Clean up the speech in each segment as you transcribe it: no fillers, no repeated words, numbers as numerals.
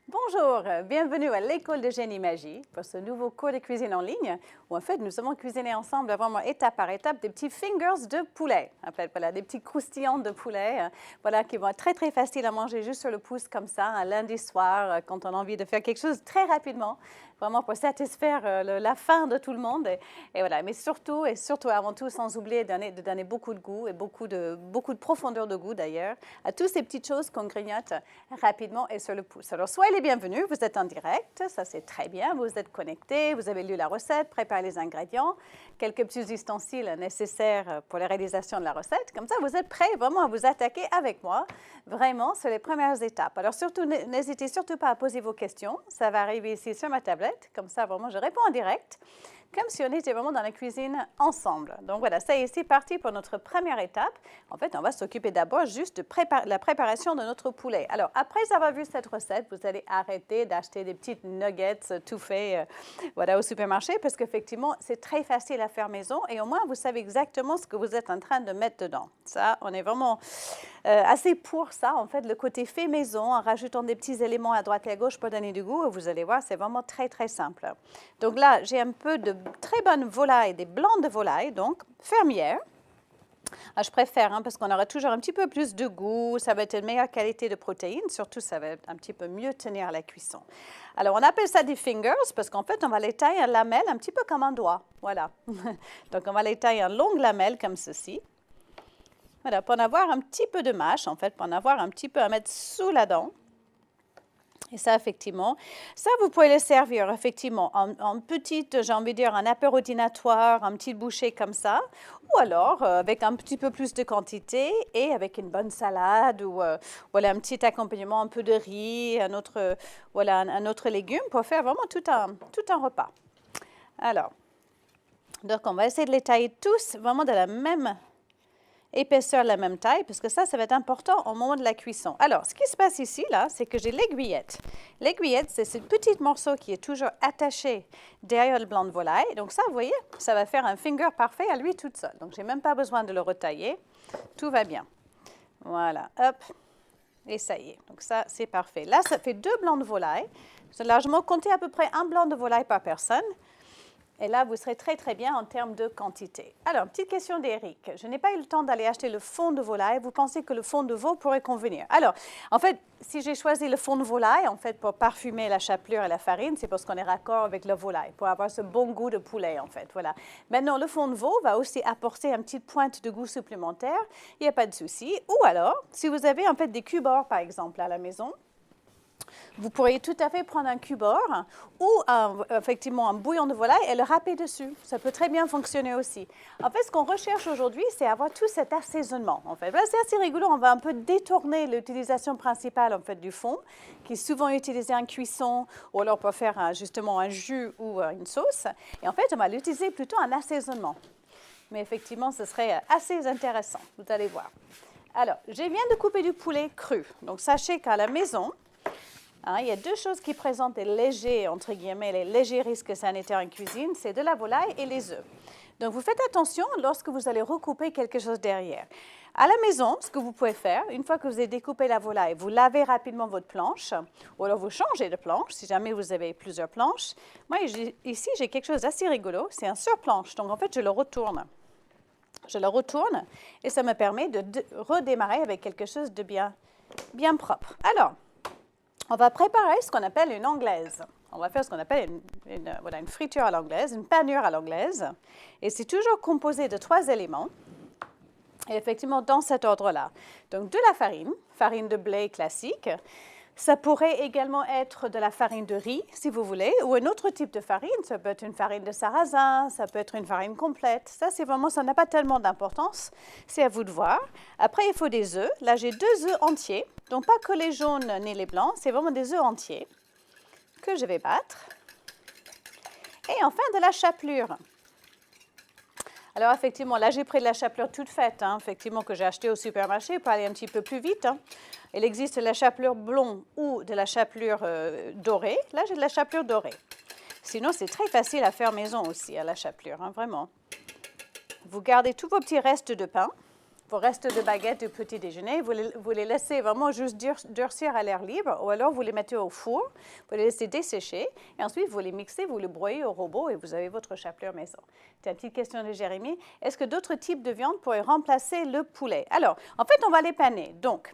Bonjour, bienvenue à l'École de Génie Magie pour ce nouveau cours de cuisine en ligne où en fait nous allons cuisiner ensemble vraiment étape par étape des petits fingers de poulet. En fait, voilà, des petits croustillants de poulet voilà, qui vont être très très faciles à manger juste sur le pouce comme ça un lundi soir quand on a envie de faire quelque chose très rapidement. Vraiment pour satisfaire la faim de tout le monde. Et voilà. Mais surtout, et surtout avant tout, sans oublier de donner beaucoup de goût et beaucoup de profondeur de goût d'ailleurs à toutes ces petites choses qu'on grignote rapidement et sur le pouce. Alors, soyez les bienvenus, vous êtes en direct, ça c'est très bien, vous êtes connectés, vous avez lu la recette, préparé les ingrédients, quelques petits ustensiles nécessaires pour la réalisation de la recette. Comme ça, vous êtes prêts vraiment à vous attaquer avec moi, vraiment, sur les premières étapes. Alors, surtout, n'hésitez surtout pas à poser vos questions. Ça va arriver ici sur ma tablette. Comme ça, vraiment, je réponds en direct, comme si on était vraiment dans la cuisine ensemble. Donc voilà, ça y est, c'est parti pour notre première étape. En fait, on va s'occuper d'abord juste de la préparation de notre poulet. Alors, après avoir vu cette recette, vous allez arrêter d'acheter des petites nuggets tout faits voilà, au supermarché parce qu'effectivement, c'est très facile à faire maison et au moins, vous savez exactement ce que vous êtes en train de mettre dedans. Ça, on est vraiment assez pour ça, en fait, le côté fait maison, en rajoutant des petits éléments à droite et à gauche pour donner du goût. Vous allez voir, c'est vraiment très, très simple. Donc là, j'ai un peu de très bonnes volailles, des blancs de volaille, donc fermières. Ah, je préfère parce qu'on aura toujours un petit peu plus de goût, ça va être une meilleure qualité de protéines, surtout ça va être un petit peu mieux tenir à la cuisson. Alors on appelle ça des fingers parce qu'en fait on va les tailler en lamelles un petit peu comme un doigt, voilà. Donc on va les tailler en longues lamelles comme ceci. Voilà, pour en avoir un petit peu de mâche en fait, pour en avoir un petit peu à mettre sous la dent. Et ça, effectivement, ça, vous pouvez le servir, effectivement, en petite, j'ai envie de dire, un apéro dînatoire, un petit bouchée comme ça, ou alors avec un petit peu plus de quantité et avec une bonne salade ou voilà, un petit accompagnement, un peu de riz, voilà, un autre légume pour faire vraiment tout un repas. Alors, donc on va essayer de les tailler tous vraiment de la même épaisseur de la même taille, parce que ça va être important au moment de la cuisson. Alors, ce qui se passe ici, là, c'est que j'ai l'aiguillette. L'aiguillette, c'est ce petit morceau qui est toujours attaché derrière le blanc de volaille. Donc ça, vous voyez, ça va faire un finger parfait à lui toute seule. Donc, je n'ai même pas besoin de le retailler. Tout va bien. Voilà, hop, et ça y est. Donc ça, c'est parfait. Là, ça fait 2 blancs de volaille. C'est largement compté à peu près 1 blanc de volaille par personne. Et là, vous serez très, très bien en termes de quantité. Alors, petite question d'Éric. Je n'ai pas eu le temps d'aller acheter le fond de volaille. Vous pensez que le fond de veau pourrait convenir? Alors, en fait, si j'ai choisi le fond de volaille, en fait, pour parfumer la chapelure et la farine, c'est parce qu'on est raccord avec la volaille, pour avoir ce bon goût de poulet, en fait. Voilà. Maintenant, le fond de veau va aussi apporter une petite pointe de goût supplémentaire. Il n'y a pas de souci. Ou alors, si vous avez, en fait, des cubes-or, par exemple, à la maison, vous pourriez tout à fait prendre un cube-or ou effectivement un bouillon de volaille et le râper dessus. Ça peut très bien fonctionner aussi. En fait, ce qu'on recherche aujourd'hui, c'est avoir tout cet assaisonnement. En fait, c'est assez rigolo. On va un peu détourner l'utilisation principale en fait du fond, qui est souvent utilisé en cuisson ou alors pour faire justement un jus ou une sauce. Et en fait, on va l'utiliser plutôt en assaisonnement. Mais effectivement, ce serait assez intéressant. Vous allez voir. Alors, je viens de couper du poulet cru. Donc, sachez qu'à la maison, il y a 2 choses qui présentent les légers, entre guillemets, les légers risques sanitaires en cuisine, c'est de la volaille et les œufs. Donc, vous faites attention lorsque vous allez recouper quelque chose derrière. À la maison, ce que vous pouvez faire, une fois que vous avez découpé la volaille, vous lavez rapidement votre planche, ou alors vous changez de planche, si jamais vous avez plusieurs planches. Moi, ici, j'ai quelque chose d'assez rigolo, c'est un surplanche, donc en fait, je le retourne. Je le retourne et ça me permet de redémarrer avec quelque chose de bien propre. Alors, on va préparer ce qu'on appelle une anglaise. On va faire ce qu'on appelle une friture à l'anglaise, une panure à l'anglaise. Et c'est toujours composé de 3 éléments. Et effectivement, dans cet ordre-là. Donc, de la farine de blé classique. Ça pourrait également être de la farine de riz, si vous voulez, ou un autre type de farine. Ça peut être une farine de sarrasin, ça peut être une farine complète. Ça, c'est vraiment, ça n'a pas tellement d'importance. C'est à vous de voir. Après, il faut des œufs. Là, j'ai 2 œufs entiers. Donc, pas que les jaunes ni les blancs. C'est vraiment des œufs entiers que je vais battre. Et enfin, de la chapelure. Alors, effectivement, là, j'ai pris de la chapelure toute faite, effectivement, que j'ai achetée au supermarché pour aller un petit peu plus vite. Il existe de la chapelure blonde ou de la chapelure dorée. Là, j'ai de la chapelure dorée. Sinon, c'est très facile à faire maison aussi, à la chapelure, vraiment. Vous gardez tous vos petits restes de pain. vos restes de baguettes du petit déjeuner, vous les laissez vraiment juste durcir à l'air libre, ou alors vous les mettez au four, vous les laissez dessécher, et ensuite vous les mixez, vous les broyez au robot, et vous avez votre chapelure maison. C'est une petite question de Jérémy. Est-ce que d'autres types de viande pourraient remplacer le poulet? Alors, en fait, on va les paner. Donc,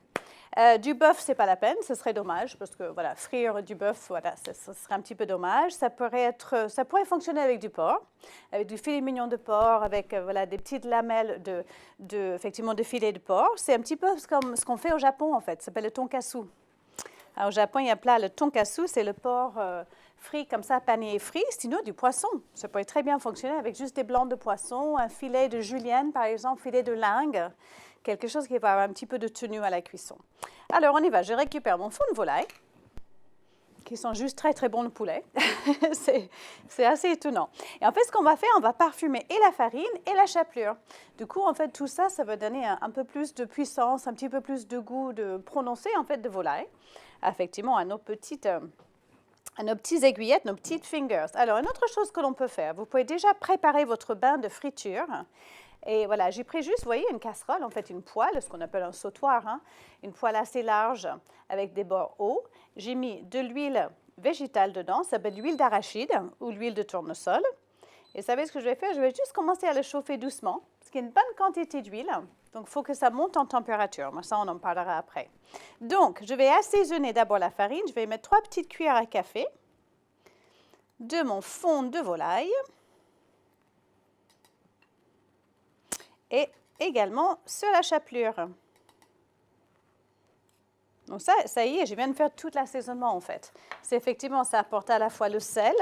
du bœuf, ce n'est pas la peine, ce serait dommage, parce que voilà, frire du bœuf, voilà, ce serait un petit peu dommage. Ça pourrait fonctionner avec du porc, avec du filet mignon de porc, avec voilà, des petites lamelles effectivement, de filet de porc. C'est un petit peu comme ce qu'on fait au Japon, en fait, ça s'appelle le tonkatsu. Alors, au Japon, il y a un plat, le tonkatsu, c'est le porc frit comme ça, pané et frit, sinon du poisson. Ça pourrait très bien fonctionner avec juste des blancs de poisson, un filet de julienne, par exemple, filet de lingue, quelque chose qui va avoir un petit peu de tenue à la cuisson. Alors, on y va. Je récupère mon fond de volaille, qui sont juste très, très bons le poulet. c'est assez étonnant. Et en fait, ce qu'on va faire, on va parfumer et la farine et la chapelure. Du coup, en fait, tout ça, ça va donner un peu plus de puissance, un petit peu plus de goût prononcé, en fait, de volaille, effectivement, à nos petites aiguillettes, nos petites fingers. Alors, une autre chose que l'on peut faire, vous pouvez déjà préparer votre bain de friture. Et voilà, j'ai pris juste, vous voyez, une casserole, en fait, une poêle, ce qu'on appelle un sautoir, hein, une poêle assez large avec des bords hauts. J'ai mis de l'huile végétale dedans, ça s'appelle l'huile d'arachide ou l'huile de tournesol. Et vous savez ce que je vais faire? Je vais juste commencer à le chauffer doucement, parce qu'il y a une bonne quantité d'huile. Donc, il faut que ça monte en température. Mais ça, on en parlera après. Donc, je vais assaisonner d'abord la farine. Je vais mettre 3 petites cuillères à café de mon fond de volaille. Et également sur la chapelure. Donc ça y est, je viens de faire tout l'assaisonnement en fait. C'est effectivement, ça apporte à la fois le sel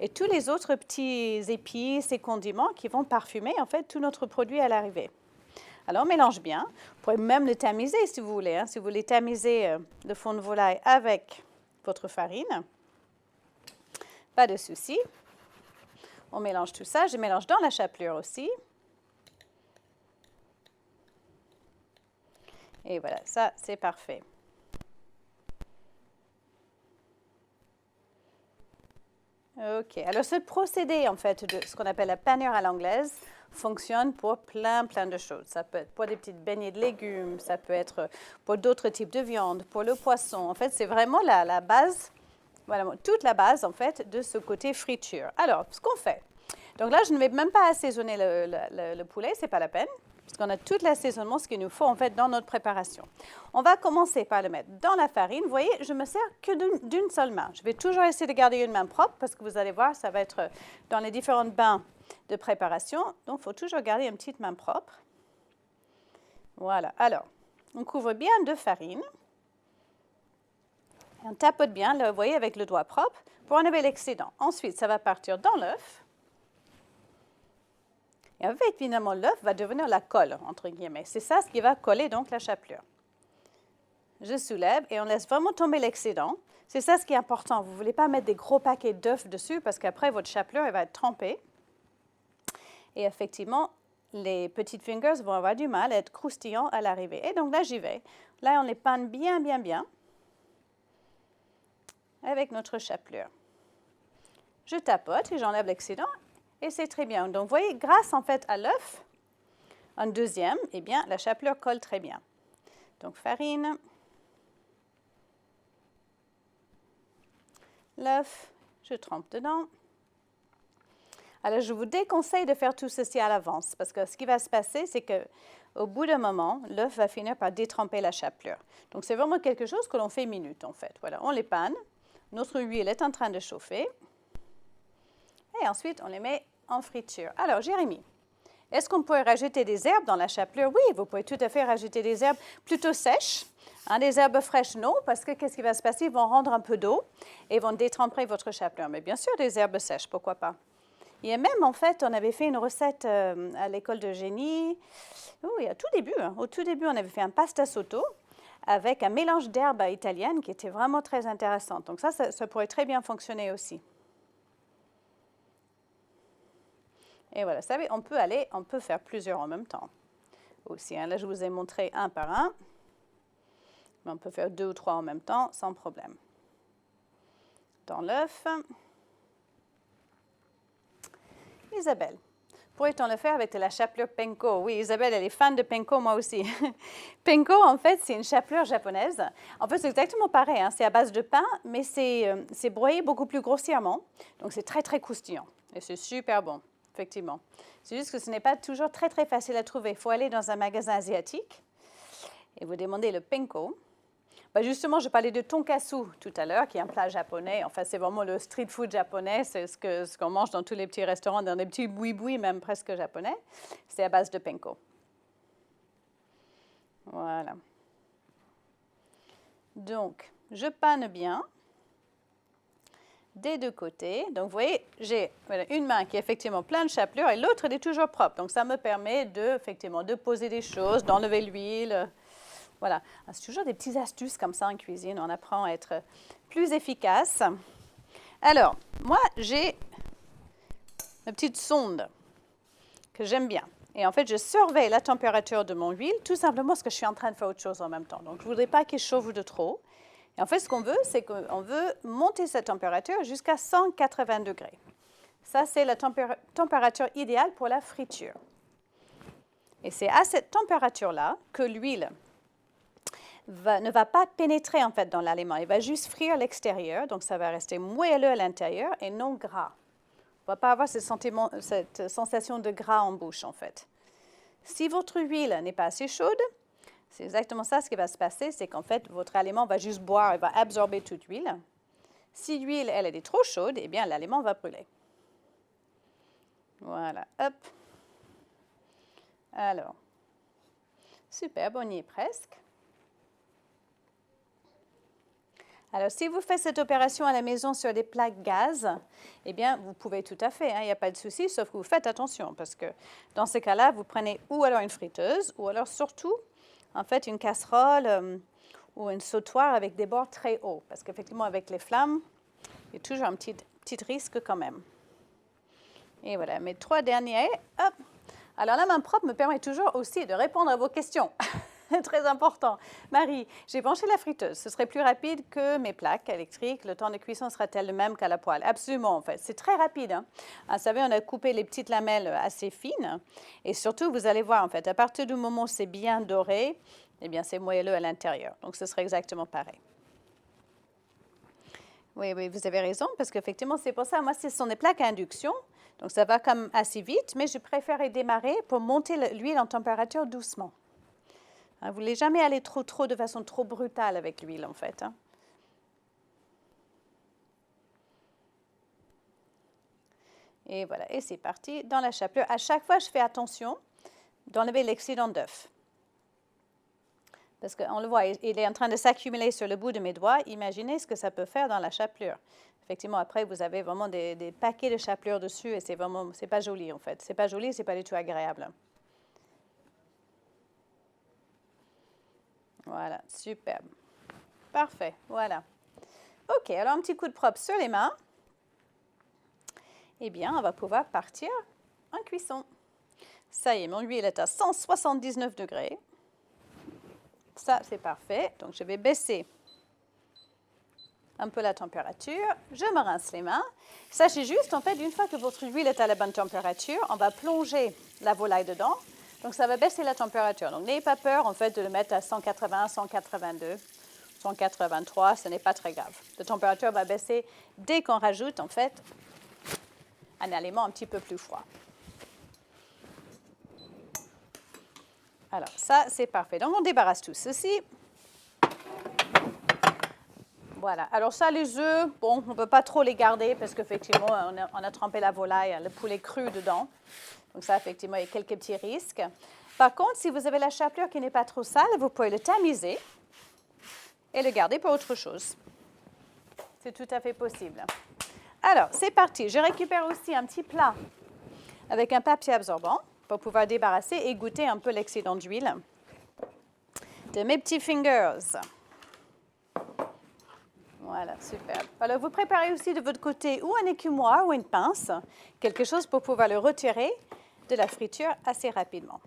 et tous les autres petits épices et condiments qui vont parfumer en fait tout notre produit à l'arrivée. Alors, on mélange bien. Vous pouvez même le tamiser si vous voulez. Hein. Si vous voulez tamiser le fond de volaille avec votre farine, pas de souci. On mélange tout ça. Je mélange dans la chapelure aussi. Et voilà, ça, c'est parfait. OK. Alors, ce procédé, en fait, de ce qu'on appelle la panure à l'anglaise, fonctionne pour plein de choses. Ça peut être pour des petites beignets de légumes, ça peut être pour d'autres types de viande, pour le poisson. En fait, c'est vraiment la base, voilà, toute la base, en fait, de ce côté friture. Alors, ce qu'on fait. Donc là, je ne vais même pas assaisonner le poulet, ce n'est pas la peine. Parce qu'on a tout l'assaisonnement, ce qu'il nous faut en fait dans notre préparation. On va commencer par le mettre dans la farine. Vous voyez, je ne me sers que d'une seule main. Je vais toujours essayer de garder une main propre parce que vous allez voir, ça va être dans les différentes bains de préparation. Donc, il faut toujours garder une petite main propre. Voilà. Alors, on couvre bien de farine. On tapote bien, là, vous voyez, avec le doigt propre pour enlever l'excédent. Ensuite, ça va partir dans l'œuf. Et avec, finalement, l'œuf va devenir la colle, entre guillemets. C'est ça ce qui va coller, donc, la chapelure. Je soulève et on laisse vraiment tomber l'excédent. C'est ça ce qui est important. Vous ne voulez pas mettre des gros paquets d'œufs dessus parce qu'après, votre chapelure, elle va être trempée. Et effectivement, les petites fingers vont avoir du mal à être croustillants à l'arrivée. Et donc, là, j'y vais. Là, on les panne bien avec notre chapelure. Je tapote et j'enlève l'excédent. Et c'est très bien. Donc, vous voyez, grâce en fait à l'œuf, un deuxième, eh bien, la chapelure colle très bien. Donc, farine, l'œuf, je trempe dedans. Alors, je vous déconseille de faire tout ceci à l'avance parce que ce qui va se passer, c'est qu'au bout d'un moment, l'œuf va finir par détremper la chapelure. Donc, c'est vraiment quelque chose que l'on fait minute en fait. Voilà, on les panne. Notre huile est en train de chauffer. Et ensuite, on les met en friture. Alors, Jérémy, est-ce qu'on pourrait rajouter des herbes dans la chapelure? Oui, vous pouvez tout à fait rajouter des herbes plutôt sèches. Hein, des herbes fraîches, non, parce que qu'est-ce qui va se passer? Ils vont rendre un peu d'eau et vont détremper votre chapelure. Mais bien sûr, des herbes sèches, pourquoi pas? Il y a même, en fait, on avait fait une recette à l'école de génie. Oui, au tout début, on avait fait un pasta sotto avec un mélange d'herbes italiennes qui était vraiment très intéressant. Donc ça pourrait très bien fonctionner aussi. Et voilà, vous savez, on peut faire plusieurs en même temps aussi. Hein. Là, je vous ai montré un par un. Mais on peut faire 2 ou 3 en même temps, sans problème. Dans l'œuf. Isabelle, pourrait-on le faire avec de la chapelure Penko? Oui, Isabelle, elle est fan de Penko, moi aussi. Penko, en fait, c'est une chapelure japonaise. En fait, c'est exactement pareil, hein. C'est à base de pain, mais c'est broyé beaucoup plus grossièrement. Donc, c'est très, très croustillant. Et c'est super bon, effectivement. C'est juste que ce n'est pas toujours très, très facile à trouver. Il faut aller dans un magasin asiatique et vous demandez le Penko. Ben justement, je parlais de tonkatsu tout à l'heure, qui est un plat japonais. Enfin, c'est vraiment le street food japonais. C'est ce qu'on mange dans tous les petits restaurants, dans les petits boui-boui, même presque japonais. C'est à base de Penko. Voilà. Donc, je panne bien des deux côtés. Donc, vous voyez, j'ai une main qui est effectivement pleine de chapelure et l'autre, elle est toujours propre. Donc, ça me permet effectivement, de poser des choses, d'enlever l'huile. Voilà, c'est toujours des petites astuces comme ça en cuisine. On apprend à être plus efficace. Alors, moi, j'ai ma petite sonde que j'aime bien. Et en fait, je surveille la température de mon huile, tout simplement parce que je suis en train de faire autre chose en même temps. Donc, je ne voudrais pas qu'il chauffe de trop. Et en fait, ce qu'on veut, c'est qu'on veut monter cette température jusqu'à 180 degrés. Ça, c'est la température idéale pour la friture. Et c'est à cette température-là que l'huile ne va pas pénétrer en fait dans l'aliment. Il va juste frire l'extérieur, donc ça va rester moelleux à l'intérieur et non gras. On ne va pas avoir cette sensation de gras en bouche en fait. Si votre huile n'est pas assez chaude, c'est exactement ça ce qui va se passer, c'est qu'en fait votre aliment va juste boire, il va absorber toute l'huile. Si l'huile elle est trop chaude, eh bien l'aliment va brûler. Voilà, hop. Alors, superbe, on y est presque. Alors, si vous faites cette opération à la maison sur des plaques gaz, eh bien, vous pouvez tout à fait, hein, il n'y a pas de souci, sauf que vous faites attention, parce que dans ce cas-là, vous prenez ou alors une friteuse, ou alors surtout, en fait, une casserole ou une sautoir avec des bords très hauts, parce qu'effectivement, avec les flammes, il y a toujours un petit risque quand même. Et voilà, mes 3 derniers, hop. Alors, la main propre me permet toujours aussi de répondre à vos questions. Très important. Marie, j'ai branché la friteuse. Ce serait plus rapide que mes plaques électriques. Le temps de cuisson sera-t-il le même qu'à la poêle? Absolument, en fait. C'est très rapide. Hein? Vous savez, on a coupé les petites lamelles assez fines. Et surtout, vous allez voir, en fait, à partir du moment où c'est bien doré, eh bien, c'est moelleux à l'intérieur. Donc, ce serait exactement pareil. Oui, vous avez raison, parce qu'effectivement, c'est pour ça. Moi, ce sont des plaques à induction. Donc, ça va comme assez vite, mais je préfère démarrer pour monter l'huile en température doucement. Vous ne voulez jamais aller trop de façon trop brutale avec l'huile, en fait. Hein. Et voilà, et c'est parti dans la chapelure. À chaque fois, je fais attention d'enlever l'excédent d'œuf. Parce qu'on le voit, il est en train de s'accumuler sur le bout de mes doigts. Imaginez ce que ça peut faire dans la chapelure. Effectivement, après, vous avez vraiment des paquets de chapelure dessus et c'est pas joli, en fait. C'est pas joli, c'est pas du tout agréable. Voilà, superbe. Parfait, voilà. OK, alors un petit coup de propre sur les mains. Eh bien, on va pouvoir partir en cuisson. Ça y est, mon huile est à 179 degrés. Ça, c'est parfait. Donc, je vais baisser un peu la température. Je me rince les mains. Sachez juste, en fait, une fois que votre huile est à la bonne température, on va plonger la volaille dedans. Donc, ça va baisser la température. Donc, n'ayez pas peur, en fait, de le mettre à 180, 182, 183. Ce n'est pas très grave. La température va baisser dès qu'on rajoute, en fait, un aliment un petit peu plus froid. Alors, ça, c'est parfait. Donc, on débarrasse tout ceci. Voilà. Alors, ça, les œufs, bon, on ne peut pas trop les garder parce qu'effectivement, on a trempé la volaille, le poulet cru dedans. Donc, ça, effectivement, il y a quelques petits risques. Par contre, si vous avez la chapelure qui n'est pas trop sale, vous pouvez le tamiser et le garder pour autre chose. C'est tout à fait possible. Alors, c'est parti. Je récupère aussi un petit plat avec un papier absorbant pour pouvoir débarrasser et goûter un peu l'excédent d'huile de mes petits fingers. Voilà, super. Alors, vous préparez aussi de votre côté ou un écumoire ou une pince, quelque chose pour pouvoir le retirer de la friture assez rapidement.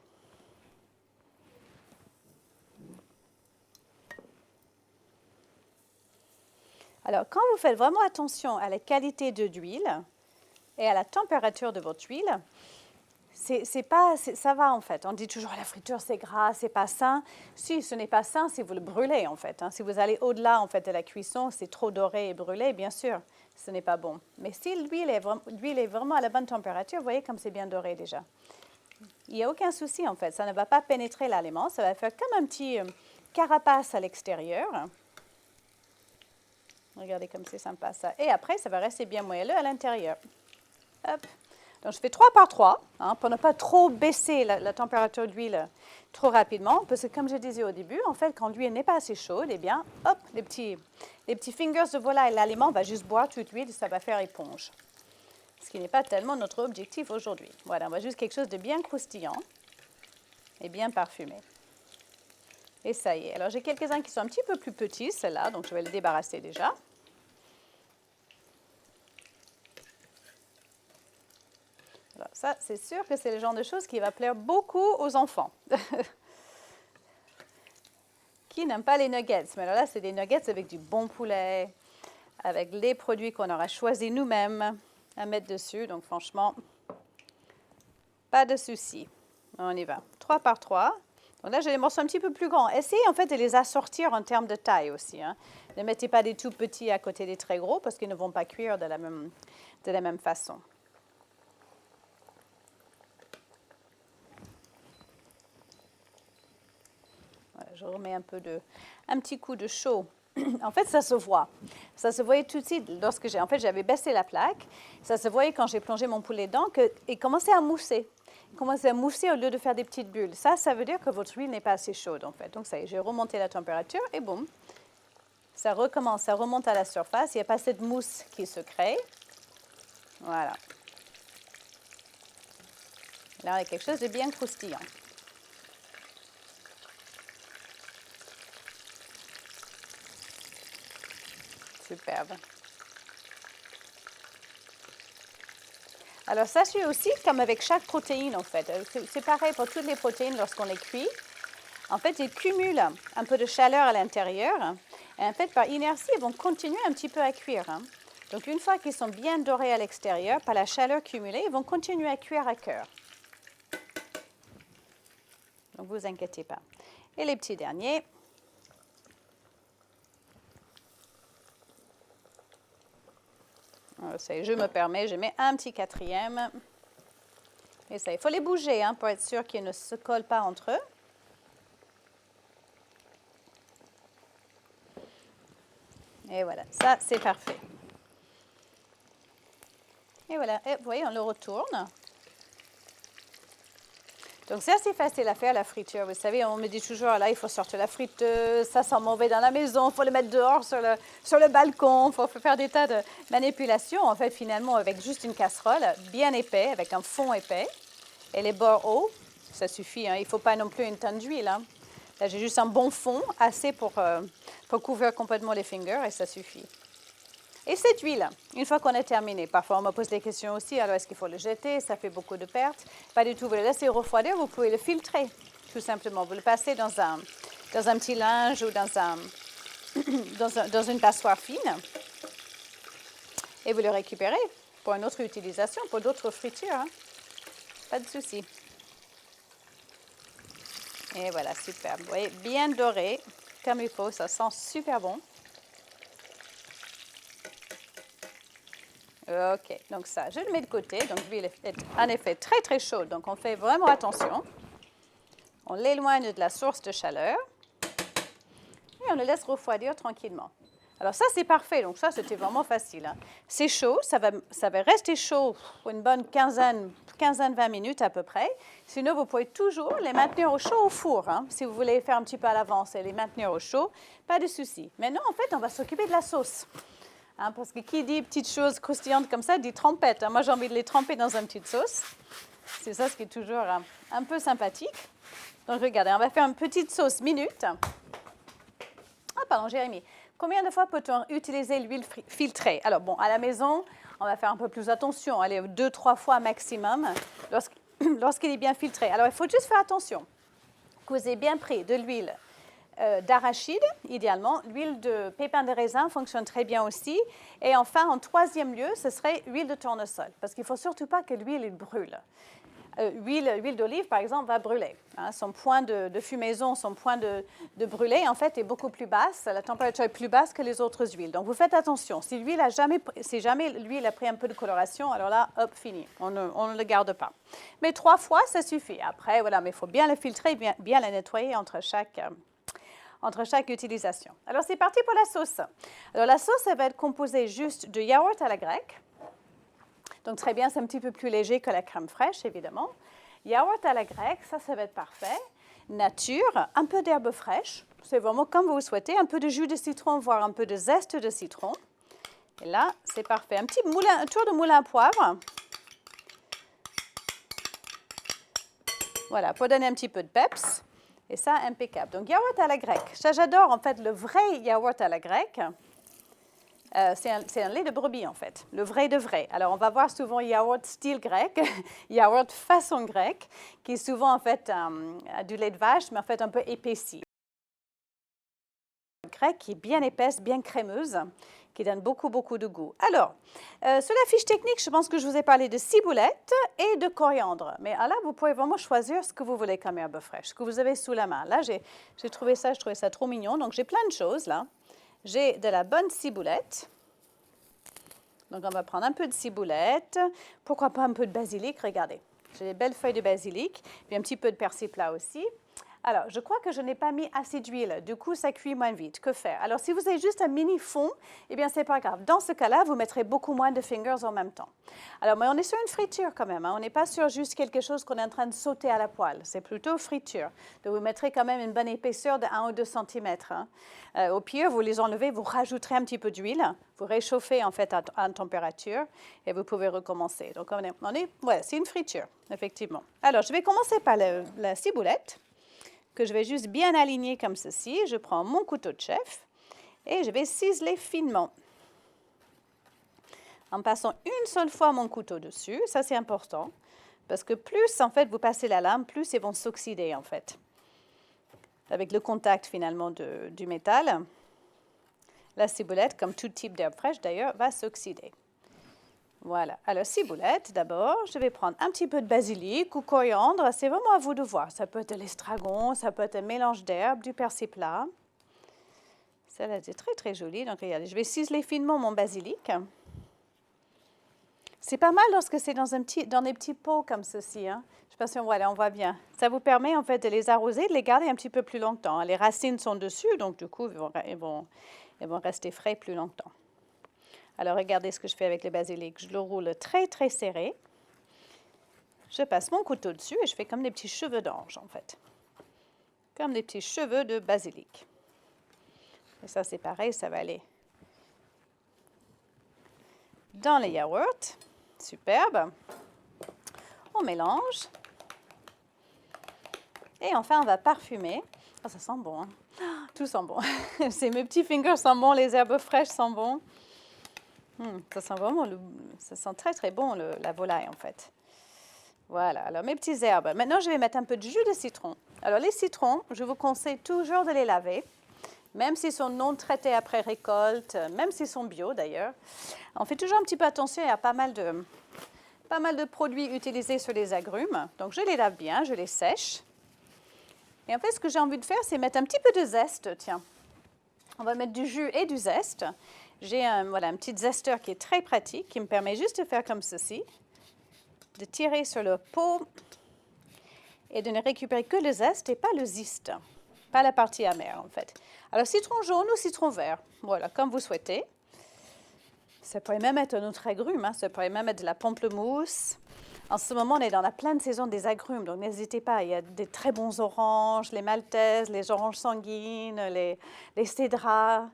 Alors, quand vous faites vraiment attention à la qualité de l'huile et à la température de votre huile, ça va en fait. On dit toujours la friture c'est gras, c'est pas sain. Si, ce n'est pas sain si vous le brûlez en fait. Si vous allez au-delà en fait de la cuisson, c'est trop doré et brûlé, bien sûr, ce n'est pas bon. Mais si l'huile est vraiment à la bonne température, vous voyez comme c'est bien doré déjà. Il n'y a aucun souci en fait. Ça ne va pas pénétrer l'aliment, ça va faire comme un petit carapace à l'extérieur. Regardez comme c'est sympa ça. Et après, ça va rester bien moelleux à l'intérieur. Hop. Donc, je fais 3 par 3 pour ne pas trop baisser la température de l'huile trop rapidement. Parce que, comme je disais au début, en fait, quand l'huile n'est pas assez chaude, eh bien, hop, les petits fingers de volaille, l'aliment va juste boire toute l'huile et ça va faire éponge. Ce qui n'est pas tellement notre objectif aujourd'hui. Voilà, on va juste quelque chose de bien croustillant et bien parfumé. Et ça y est. Alors, j'ai quelques-uns qui sont un petit peu plus petits, ceux-là, donc je vais les débarrasser déjà. Alors, ça, c'est sûr que c'est le genre de choses qui va plaire beaucoup aux enfants. Qui n'aiment pas les nuggets? Mais alors là, c'est des nuggets avec du bon poulet, avec les produits qu'on aura choisis nous-mêmes à mettre dessus. Donc, franchement, pas de souci. On y va. 3 par 3. Donc là, j'ai des morceaux un petit peu plus grands. Essayez en fait de les assortir en termes de taille aussi. Ne mettez pas des tout petits à côté des très gros parce qu'ils ne vont pas cuire de la même façon. Voilà, je remets un petit coup de chaud. En fait, ça se voit. Ça se voyait tout de suite lorsque j'avais baissé la plaque. Ça se voyait quand j'ai plongé mon poulet dedans qu'il commençait à mousser. Il commençait à mousser au lieu de faire des petites bulles. Ça veut dire que votre huile n'est pas assez chaude, en fait. Donc, ça y est, j'ai remonté la température et boum, ça recommence, ça remonte à la surface. Il n'y a pas cette mousse qui se crée. Voilà. Là, on a quelque chose de bien croustillant. Superbe. Alors, sachez aussi, comme avec chaque protéine, en fait, c'est pareil pour toutes les protéines lorsqu'on les cuit. En fait, ils cumulent un peu de chaleur à l'intérieur. Et en fait, par inertie, ils vont continuer un petit peu à cuire. Donc, une fois qu'ils sont bien dorés à l'extérieur, par la chaleur cumulée, ils vont continuer à cuire à cœur. Donc, ne vous inquiétez pas. Et les petits derniers. Je me permets, je mets un petit quatrième. Et ça, il faut les bouger pour être sûr qu'ils ne se collent pas entre eux. Et voilà, ça c'est parfait. Et voilà, et vous voyez, on le retourne. Donc c'est assez facile à faire la friture. Vous savez, on me dit toujours, là, il faut sortir la friteuse, ça sent mauvais dans la maison, il faut le mettre dehors sur le balcon, il faut faire des tas de manipulations. En fait, finalement, avec juste une casserole bien épais, avec un fond épais, et les bords hauts, ça suffit. Il ne faut pas non plus une tonne d'huile. Là, j'ai juste un bon fond, assez pour couvrir complètement les fingers, et ça suffit. Et cette huile, une fois qu'on a terminé, parfois on me pose des questions aussi, alors est-ce qu'il faut le jeter? Ça fait beaucoup de pertes. Pas du tout, vous le laissez refroidir, vous pouvez le filtrer, tout simplement. Vous le passez dans un petit linge ou dans une passoire fine et vous le récupérez pour une autre utilisation, pour d'autres fritures. Pas de souci. Et voilà, super. Vous voyez, bien doré, comme il faut, ça sent super bon. Ok, donc ça, je le mets de côté. Donc l'huile est en effet très très chaude, donc on fait vraiment attention. On l'éloigne de la source de chaleur et on le laisse refroidir tranquillement. Alors ça, c'est parfait, donc ça, c'était vraiment facile. C'est chaud, ça va rester chaud pour une bonne quinzaine, 20 minutes à peu près. Sinon, vous pouvez toujours les maintenir au chaud au four. Si vous voulez faire un petit peu à l'avance et les maintenir au chaud, pas de souci. Maintenant, en fait, on va s'occuper de la sauce. Parce que qui dit petites choses croustillantes comme ça, dit trempette. Moi, j'ai envie de les tremper dans une petite sauce. C'est ça ce qui est toujours un peu sympathique. Donc, regardez, on va faire une petite sauce minute. Ah, pardon, Jérémy. Combien de fois peut-on utiliser l'huile filtrée? Alors, bon, à la maison, on va faire un peu plus attention. Allez, 2-3 fois maximum lorsqu'il est bien filtré. Alors, il faut juste faire attention que vous ayez bien pris de l'huile d'arachide, idéalement. L'huile de pépins de raisin fonctionne très bien aussi. Et enfin, en troisième lieu, ce serait l'huile de tournesol, parce qu'il ne faut surtout pas que l'huile brûle. Huile d'olive, par exemple, va brûler. Hein. Son point de fumaison, son point de brûler, en fait, est beaucoup plus basse. La température est plus basse que les autres huiles. Donc, vous faites attention. Si jamais l'huile a pris un peu de coloration, alors là, hop, fini. On ne le garde pas. Mais 3 fois, ça suffit. Après, voilà, mais il faut bien le filtrer, bien la nettoyer entre chaque utilisation. Alors, c'est parti pour la sauce. Alors, la sauce, elle va être composée juste de yaourt à la grecque. Donc, très bien, c'est un petit peu plus léger que la crème fraîche, évidemment. Yaourt à la grecque, ça va être parfait. Nature, un peu d'herbe fraîche, c'est vraiment comme vous souhaitez, un peu de jus de citron, voire un peu de zeste de citron. Et là, c'est parfait. Un tour de moulin à poivre. Voilà, pour donner un petit peu de peps. Et ça, impeccable. Donc, yaourt à la grecque. Ça, j'adore, en fait, le vrai yaourt à la grecque. C'est un lait de brebis, en fait, le vrai de vrai. Alors, on va voir souvent yaourt style grec, yaourt façon grecque, qui est souvent, en fait, du lait de vache, mais en fait un peu épaissi. Grecque qui est bien épaisse, bien crémeuse, qui donne beaucoup, beaucoup de goût. Alors, sur la fiche technique, je pense que je vous ai parlé de ciboulette et de coriandre. Mais là, vous pouvez vraiment choisir ce que vous voulez comme herbe fraîche, ce que vous avez sous la main. Là, je trouvais ça trop mignon. Donc, j'ai plein de choses, là. J'ai de la bonne ciboulette. Donc, on va prendre un peu de ciboulette. Pourquoi pas un peu de basilic? Regardez, j'ai des belles feuilles de basilic. Puis un petit peu de persil plat aussi. Alors, je crois que je n'ai pas mis assez d'huile. Du coup, ça cuit moins vite. Que faire? Alors, si vous avez juste un mini fond, eh bien, ce n'est pas grave. Dans ce cas-là, vous mettrez beaucoup moins de fingers en même temps. Alors, mais on est sur une friture quand même. Hein. On n'est pas sur juste quelque chose qu'on est en train de sauter à la poêle. C'est plutôt friture. Donc, vous mettrez quand même une bonne épaisseur de 1 ou 2 cm. Hein. Au pire, vous les enlevez, vous rajouterez un petit peu d'huile. Vous réchauffez, en fait, à température et vous pouvez recommencer. Donc, ouais, c'est une friture, effectivement. Alors, je vais commencer par la ciboulette, que je vais juste bien aligner comme ceci. Je prends mon couteau de chef et je vais ciseler finement. En passant une seule fois mon couteau dessus, ça c'est important, parce que plus en fait vous passez la lame, plus ils vont s'oxyder en fait. Avec le contact finalement du métal, la ciboulette, comme tout type d'herbe fraîche d'ailleurs, va s'oxyder. Voilà, alors ciboulette d'abord, je vais prendre un petit peu de basilic ou coriandre, c'est vraiment à vous de voir. Ça peut être de l'estragon, ça peut être un mélange d'herbes, du persil plat. Celle-là, c'est très très joli. Donc regardez, je vais ciseler finement mon basilic. C'est pas mal lorsque c'est dans des petits pots comme ceci. Hein. Je ne sais pas si on voit bien. Ça vous permet en fait de les arroser, de les garder un petit peu plus longtemps. Les racines sont dessus, donc du coup, ils vont rester frais plus longtemps. Alors, regardez ce que je fais avec le basilic. Je le roule très, très serré. Je passe mon couteau dessus et je fais comme des petits cheveux d'ange, en fait. Comme des petits cheveux de basilic. Et ça, c'est pareil, ça va aller dans les yaourts. Superbe. On mélange. Et enfin, on va parfumer. Oh, ça sent bon. Hein? Tout sent bon. Mes petits fingers sentent bon, les herbes fraîches sentent bon. Ça sent vraiment, ça sent très très bon la volaille en fait. Voilà, alors mes petites herbes. Maintenant, je vais mettre un peu de jus de citron. Alors les citrons, je vous conseille toujours de les laver, même s'ils sont non traités après récolte, même s'ils sont bio d'ailleurs. On fait toujours un petit peu attention, il y a pas mal de produits utilisés sur les agrumes. Donc je les lave bien, je les sèche. Et en fait, ce que j'ai envie de faire, c'est mettre un petit peu de zeste, tiens. On va mettre du jus et du zeste. J'ai un petit zesteur qui est très pratique, qui me permet juste de faire comme ceci, de tirer sur le pot et de ne récupérer que le zeste et pas le zeste, pas la partie amère en fait. Alors citron jaune ou citron vert, voilà, comme vous souhaitez. Ça pourrait même être un autre agrume, hein. Ça pourrait même être de la pamplemousse. En ce moment, on est dans la pleine saison des agrumes, donc n'hésitez pas, il y a des très bons oranges, les maltaises, les oranges sanguines, les cédras.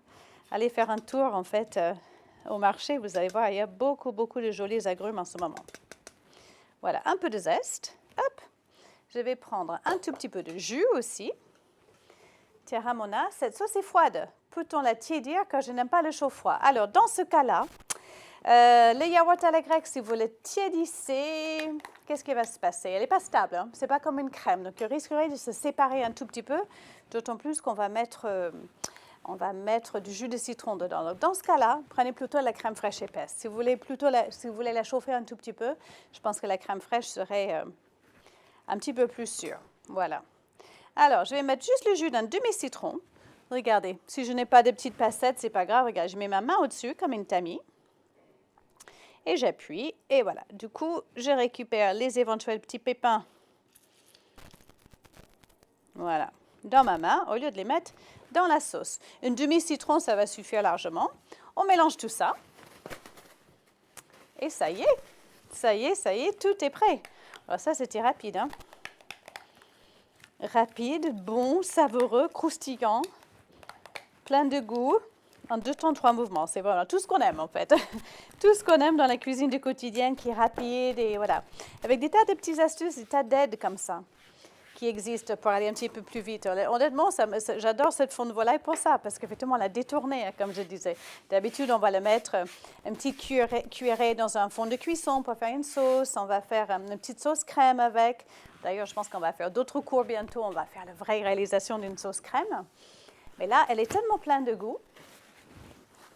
Allez faire un tour, en fait, au marché. Vous allez voir, il y a beaucoup, beaucoup de jolis agrumes en ce moment. Voilà, un peu de zeste. Hop. Je vais prendre un tout petit peu de jus aussi. Tiens, Ramona, cette sauce est froide. Peut-on la tiédir car je n'aime pas le chaud froid? Alors, dans ce cas-là, le yaourt à la grecque, si vous le tiédissez, qu'est-ce qui va se passer? Elle n'est pas stable, hein? Ce n'est pas comme une crème. Donc, il risquerait de se séparer un tout petit peu, d'autant plus qu'on va mettre... du jus de citron dedans. Donc, dans ce cas-là, prenez plutôt la crème fraîche épaisse. Si vous voulez la chauffer un tout petit peu, je pense que la crème fraîche serait un petit peu plus sûr. Voilà. Alors, je vais mettre juste le jus d'un demi-citron. Regardez, si je n'ai pas de petites passettes, c'est pas grave. Regarde, je mets ma main au-dessus comme une tamis. Et j'appuie. Et voilà. Du coup, je récupère les éventuels petits pépins. Voilà. Dans ma main, au lieu de les mettre dans la sauce. Un demi-citron, ça va suffire largement. On mélange tout ça. Et ça y est, tout est prêt. Alors ça, c'était rapide, hein? Rapide, bon, savoureux, croustillant, plein de goût, en 2 temps, 3 mouvements. C'est voilà tout ce qu'on aime, en fait. Tout ce qu'on aime dans la cuisine du quotidien qui est rapide et voilà. Avec des tas de petites astuces, des tas d'aides comme ça qui existent pour aller un petit peu plus vite. Honnêtement, j'adore cette fond de volaille pour ça, parce qu'effectivement, on l'a détourné, hein, comme je disais. D'habitude, on va le mettre un petit cuillerée dans un fond de cuisson pour faire une sauce. On va faire une petite sauce crème avec. D'ailleurs, je pense qu'on va faire d'autres cours bientôt. On va faire la vraie réalisation d'une sauce crème. Mais là, elle est tellement pleine de goût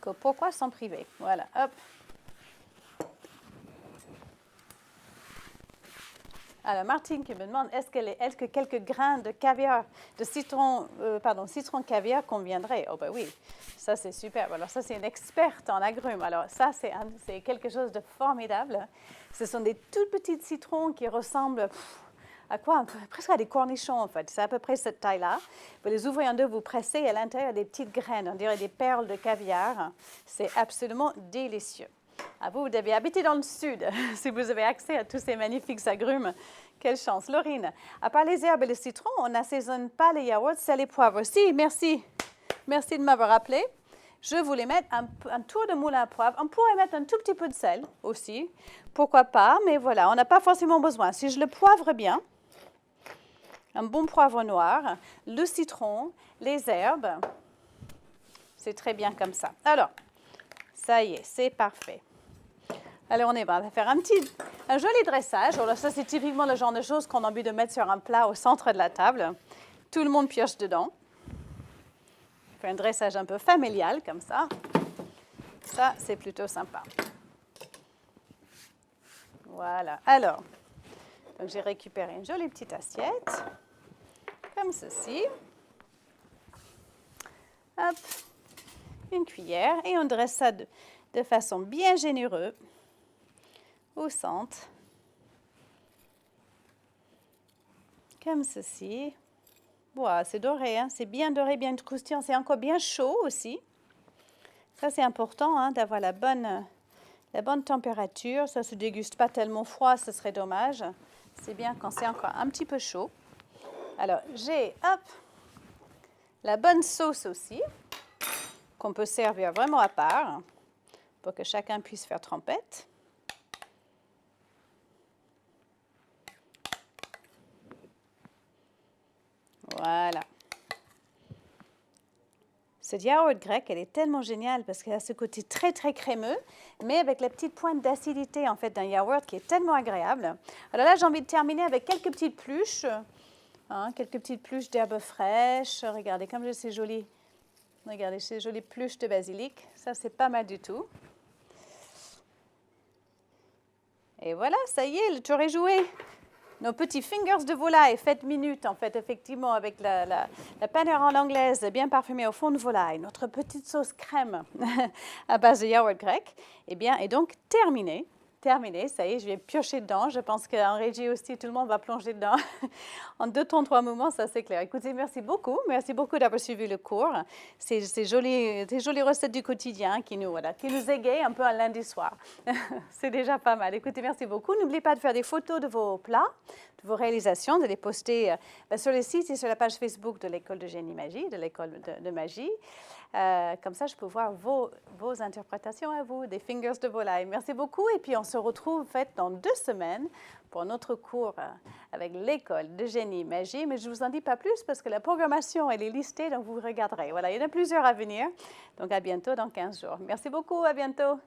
que pourquoi s'en priver? Voilà, hop. Alors, Martine qui me demande, est-ce que quelques grains de caviar, de citron caviar conviendraient? Oh ben oui, ça c'est super. Alors ça, c'est une experte en agrumes. Alors ça, c'est quelque chose de formidable. Ce sont des tout petits citrons qui ressemblent à quoi? Presque à des cornichons, en fait. C'est à peu près cette taille-là. Vous les ouvrez en deux, vous pressez, et à l'intérieur, des petites graines, on dirait des perles de caviar. C'est absolument délicieux. Ah, vous devez habiter dans le sud, si vous avez accès à tous ces magnifiques agrumes. Quelle chance. Laurine, à part les herbes et le citron, on n'assaisonne pas les yaourts, sel et poivre. Si, merci. Merci de m'avoir rappelé. Je voulais mettre un tour de moulin à poivre. On pourrait mettre un tout petit peu de sel aussi. Pourquoi pas, mais voilà, on n'a pas forcément besoin. Si je le poivre bien, un bon poivre noir, le citron, les herbes, c'est très bien comme ça. Alors, ça y est, c'est parfait. Alors, on va faire un joli dressage. Alors, ça, c'est typiquement le genre de choses qu'on a envie de mettre sur un plat au centre de la table. Tout le monde pioche dedans. On fait un dressage un peu familial, comme ça. Ça, c'est plutôt sympa. Voilà. Alors, donc j'ai récupéré une jolie petite assiette, comme ceci. Hop, une cuillère. Et on dresse ça de façon bien généreuse au centre, comme ceci. Voilà, c'est doré, hein? C'est bien doré, bien croustillant. C'est encore bien chaud aussi. Ça, c'est important, hein, d'avoir la bonne température. Ça ne se déguste pas tellement froid, ce serait dommage. C'est bien quand c'est encore un petit peu chaud. Alors, j'ai, hop, la bonne sauce aussi, qu'on peut servir vraiment à part, pour que chacun puisse faire trempette. Voilà. Cette yaourt grecque, elle est tellement géniale parce qu'elle a ce côté très, très crémeux, mais avec la petite pointe d'acidité, en fait, d'un yaourt qui est tellement agréable. Alors là, j'ai envie de terminer avec quelques petites pluches, hein, quelques petites pluches d'herbes fraîches. Regardez, comme j'ai ces jolies, regardez, ces jolies pluches de basilic. Ça, c'est pas mal du tout. Et voilà, ça y est, le tour est joué. Nos petits fingers de volaille, faits minute, en fait, effectivement, avec la panure en anglaise bien parfumée au fond de volaille, notre petite sauce crème à base de yaourt grec, eh bien, est donc terminée. Terminé, ça y est, je vais piocher dedans. Je pense qu'en régie aussi, tout le monde va plonger dedans en 2 temps, 3 moments, ça c'est clair. Écoutez, merci beaucoup d'avoir suivi le cours. Ces jolies recettes du quotidien qui nous égayent un peu un lundi soir. C'est déjà pas mal. Écoutez, merci beaucoup. N'oubliez pas de faire des photos de vos plats, de vos réalisations, de les poster sur le site et sur la page Facebook de l'École de Génie Magie, de l'École de Magie. Comme ça, je peux voir vos interprétations à vous, des fingers de volaille. Merci beaucoup. Et puis, on se retrouve en fait dans 2 semaines pour notre cours avec l'École de Génie Magie. Mais je ne vous en dis pas plus parce que la programmation, elle est listée, donc vous regarderez. Voilà, il y en a plusieurs à venir. Donc, à bientôt dans 15 jours. Merci beaucoup. À bientôt.